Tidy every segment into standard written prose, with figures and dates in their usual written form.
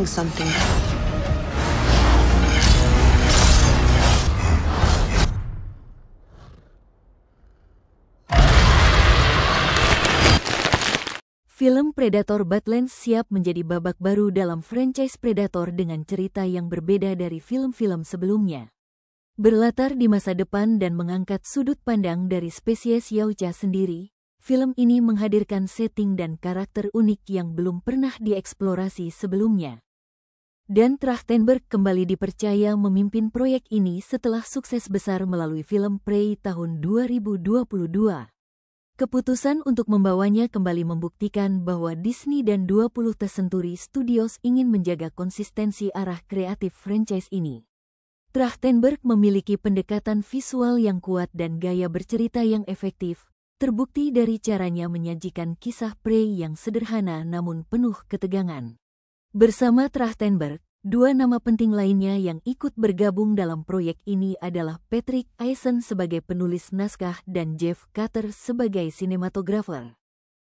Something. Film Predator Badlands siap menjadi babak baru dalam franchise Predator dengan cerita yang berbeda dari film-film sebelumnya. Berlatar di masa depan dan mengangkat sudut pandang dari spesies Yautja sendiri, film ini menghadirkan setting dan karakter unik yang belum pernah dieksplorasi sebelumnya. Dan Trachtenberg kembali dipercaya memimpin proyek ini setelah sukses besar melalui film Prey tahun 2022. Keputusan untuk membawanya kembali membuktikan bahwa Disney dan 20th Century Studios ingin menjaga konsistensi arah kreatif franchise ini. Trachtenberg memiliki pendekatan visual yang kuat dan gaya bercerita yang efektif, terbukti dari caranya menyajikan kisah Prey yang sederhana namun penuh ketegangan. Bersama Trachtenberg, dua nama penting lainnya yang ikut bergabung dalam proyek ini adalah Patrick Eisen sebagai penulis naskah dan Jeff Cutter sebagai sinematografer.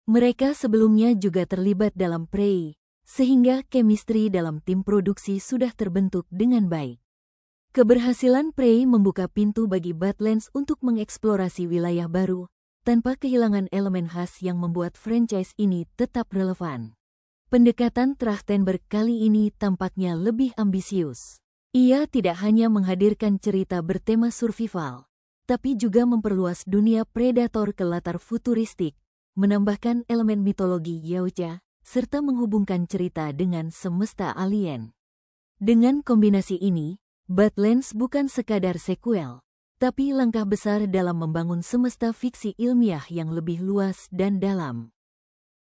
Mereka sebelumnya juga terlibat dalam Prey, sehingga chemistry dalam tim produksi sudah terbentuk dengan baik. Keberhasilan Prey membuka pintu bagi Badlands untuk mengeksplorasi wilayah baru, tanpa kehilangan elemen khas yang membuat franchise ini tetap relevan. Pendekatan Trachtenberg kali ini tampaknya lebih ambisius. Ia tidak hanya menghadirkan cerita bertema survival, tapi juga memperluas dunia Predator ke latar futuristik, menambahkan elemen mitologi Yautja, serta menghubungkan cerita dengan semesta alien. Dengan kombinasi ini, Badlands bukan sekadar sequel, tapi langkah besar dalam membangun semesta fiksi ilmiah yang lebih luas dan dalam.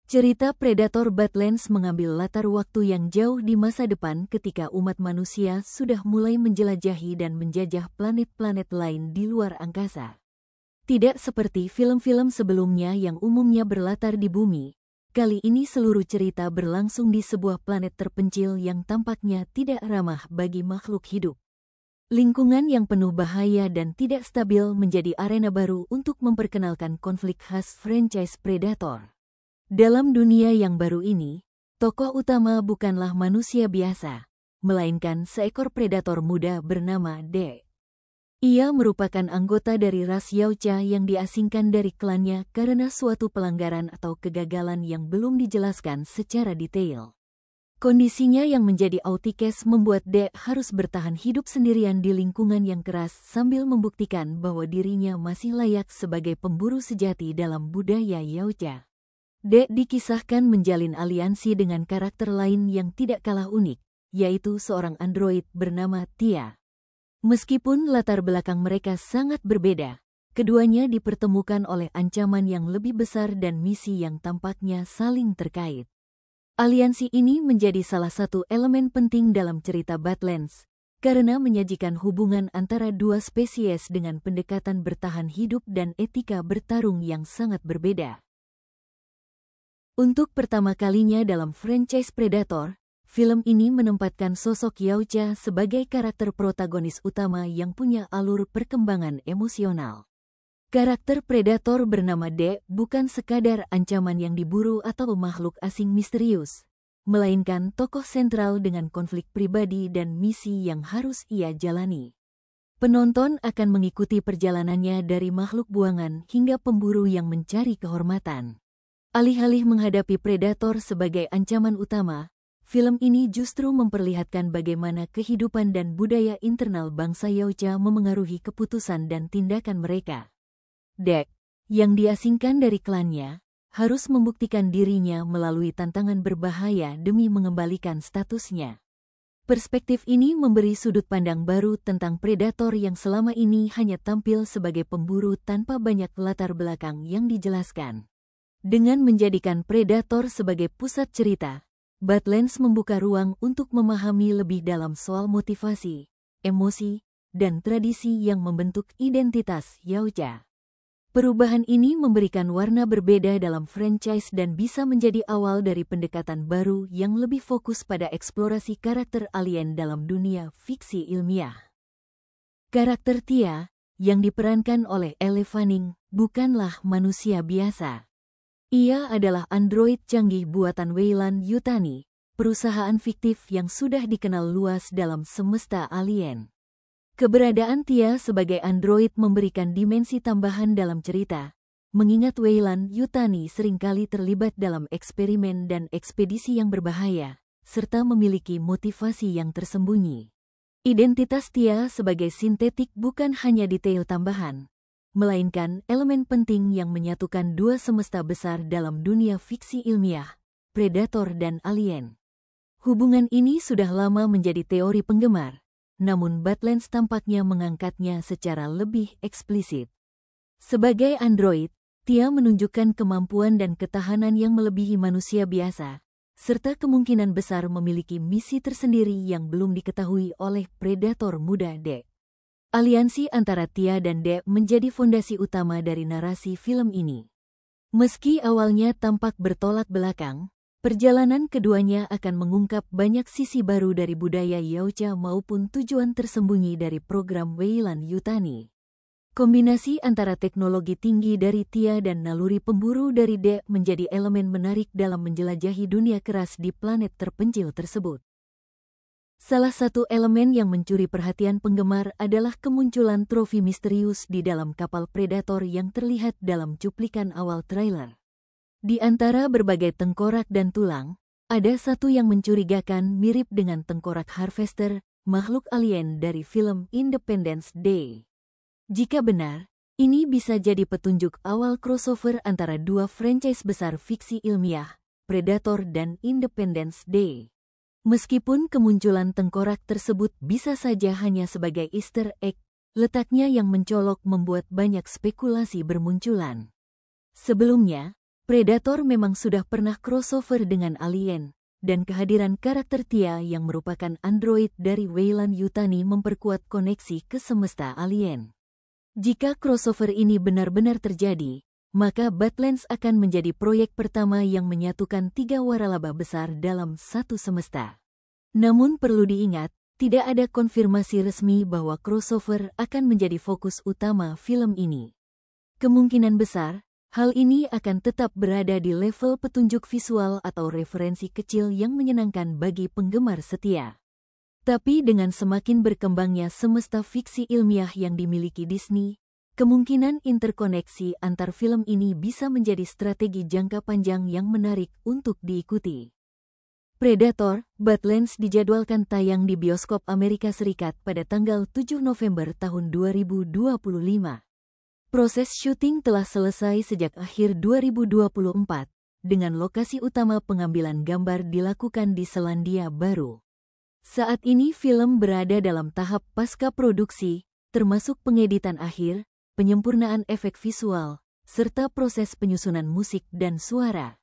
Cerita Predator Badlands mengambil latar waktu yang jauh di masa depan ketika umat manusia sudah mulai menjelajahi dan menjajah planet-planet lain di luar angkasa. Tidak seperti film-film sebelumnya yang umumnya berlatar di bumi, kali ini seluruh cerita berlangsung di sebuah planet terpencil yang tampaknya tidak ramah bagi makhluk hidup. Lingkungan yang penuh bahaya dan tidak stabil menjadi arena baru untuk memperkenalkan konflik khas franchise Predator. Dalam dunia yang baru ini, tokoh utama bukanlah manusia biasa, melainkan seekor predator muda bernama Dek. Ia merupakan anggota dari ras Yautja yang diasingkan dari klannya karena suatu pelanggaran atau kegagalan yang belum dijelaskan secara detail. Kondisinya yang menjadi outcast membuat Dek harus bertahan hidup sendirian di lingkungan yang keras sambil membuktikan bahwa dirinya masih layak sebagai pemburu sejati dalam budaya Yautja. Dek dikisahkan menjalin aliansi dengan karakter lain yang tidak kalah unik, yaitu seorang android bernama Tia. Meskipun latar belakang mereka sangat berbeda, keduanya dipertemukan oleh ancaman yang lebih besar dan misi yang tampaknya saling terkait. Aliansi ini menjadi salah satu elemen penting dalam cerita Badlands, karena menyajikan hubungan antara dua spesies dengan pendekatan bertahan hidup dan etika bertarung yang sangat berbeda. Untuk pertama kalinya dalam franchise Predator, film ini menempatkan sosok Yautja sebagai karakter protagonis utama yang punya alur perkembangan emosional. Karakter Predator bernama Dek bukan sekadar ancaman yang diburu atau makhluk asing misterius, melainkan tokoh sentral dengan konflik pribadi dan misi yang harus ia jalani. Penonton akan mengikuti perjalanannya dari makhluk buangan hingga pemburu yang mencari kehormatan. Alih-alih menghadapi Predator sebagai ancaman utama, film ini justru memperlihatkan bagaimana kehidupan dan budaya internal bangsa Yautja memengaruhi keputusan dan tindakan mereka. Dek, yang diasingkan dari klannya, harus membuktikan dirinya melalui tantangan berbahaya demi mengembalikan statusnya. Perspektif ini memberi sudut pandang baru tentang Predator yang selama ini hanya tampil sebagai pemburu tanpa banyak latar belakang yang dijelaskan. Dengan menjadikan Predator sebagai pusat cerita, Badlands membuka ruang untuk memahami lebih dalam soal motivasi, emosi, dan tradisi yang membentuk identitas Yautja. Perubahan ini memberikan warna berbeda dalam franchise dan bisa menjadi awal dari pendekatan baru yang lebih fokus pada eksplorasi karakter alien dalam dunia fiksi ilmiah. Karakter Tia, yang diperankan oleh Elle Fanning, bukanlah manusia biasa. Ia adalah android canggih buatan Weyland Yutani, perusahaan fiktif yang sudah dikenal luas dalam semesta alien. Keberadaan Tia sebagai android memberikan dimensi tambahan dalam cerita, mengingat Weyland-Yutani seringkali terlibat dalam eksperimen dan ekspedisi yang berbahaya, serta memiliki motivasi yang tersembunyi. Identitas Tia sebagai sintetik bukan hanya detail tambahan, melainkan elemen penting yang menyatukan dua semesta besar dalam dunia fiksi ilmiah, predator dan alien. Hubungan ini sudah lama menjadi teori penggemar, namun Badlands tampaknya mengangkatnya secara lebih eksplisit. Sebagai android, Tia menunjukkan kemampuan dan ketahanan yang melebihi manusia biasa, serta kemungkinan besar memiliki misi tersendiri yang belum diketahui oleh predator muda Dek. Aliansi antara Tia dan Dek menjadi fondasi utama dari narasi film ini. Meski awalnya tampak bertolak belakang, perjalanan keduanya akan mengungkap banyak sisi baru dari budaya Yautja maupun tujuan tersembunyi dari program Weyland-Yutani. Kombinasi antara teknologi tinggi dari Tia dan naluri pemburu dari Dek menjadi elemen menarik dalam menjelajahi dunia keras di planet terpencil tersebut. Salah satu elemen yang mencuri perhatian penggemar adalah kemunculan trofi misterius di dalam kapal predator yang terlihat dalam cuplikan awal trailer. Di antara berbagai tengkorak dan tulang, ada satu yang mencurigakan mirip dengan tengkorak Harvester, makhluk alien dari film Independence Day. Jika benar, ini bisa jadi petunjuk awal crossover antara dua franchise besar fiksi ilmiah, Predator dan Independence Day. Meskipun kemunculan tengkorak tersebut bisa saja hanya sebagai Easter egg, letaknya yang mencolok membuat banyak spekulasi bermunculan. Sebelumnya, Predator memang sudah pernah crossover dengan alien, dan kehadiran karakter Tia yang merupakan android dari Weyland-Yutani memperkuat koneksi ke semesta alien. Jika crossover ini benar-benar terjadi, maka Badlands akan menjadi proyek pertama yang menyatukan tiga waralaba besar dalam satu semesta. Namun perlu diingat, tidak ada konfirmasi resmi bahwa crossover akan menjadi fokus utama film ini. Kemungkinan besar, hal ini akan tetap berada di level petunjuk visual atau referensi kecil yang menyenangkan bagi penggemar setia. Tapi dengan semakin berkembangnya semesta fiksi ilmiah yang dimiliki Disney, kemungkinan interkoneksi antar film ini bisa menjadi strategi jangka panjang yang menarik untuk diikuti. Predator, Badlands dijadwalkan tayang di bioskop Amerika Serikat pada tanggal 7 November tahun 2025. Proses syuting telah selesai sejak akhir 2024, dengan lokasi utama pengambilan gambar dilakukan di Selandia Baru. Saat ini film berada dalam tahap pasca produksi, termasuk pengeditan akhir, penyempurnaan efek visual, serta proses penyusunan musik dan suara.